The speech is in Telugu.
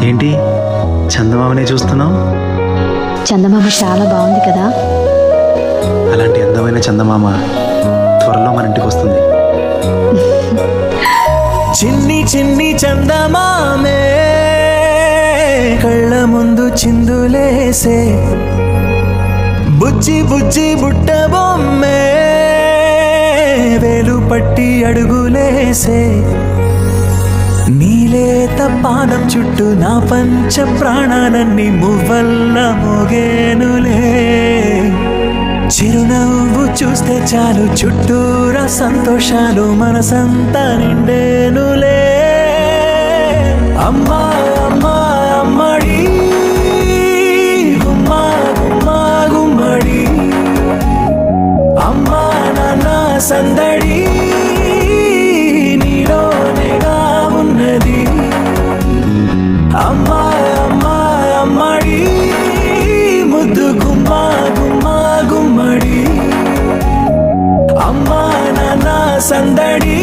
ఏంటి చందమామనే చూస్తున్నావు? చందమామ చాలా బాగుంది కదా. అలాంటి అందమైన చందమామ త్వరలో మన ఇంటికి వస్తుంది. చిన్ని చిన్ని చందమామే కళ్ళ ముందు చిందులేసే, బుజ్జి బుజ్జి బుట్ట బొమ్మే వేలు పట్టి అడుగులేసే, నీలేత పానం చుట్టూ నా పంచ ప్రాణాలన్నీ మువ్వల్ల మోగేనులే. చిరునవ్వు చూస్తే చాలు చుట్టూరా సంతోషాలు మనసంతా నిండేనులే. అమ్మా అమ్మా అమ్మడి గుమ్మా గుమ్మా గుమ్మడి, అమ్మా నాన్న సందడి నీలోనేగా ఉన్నది. అమ్మా అమ్మా అమ్మడి ముద్దు గుమ్మా గుమ్మా గుమ్మడి, అమ్మా నాన్న సందడి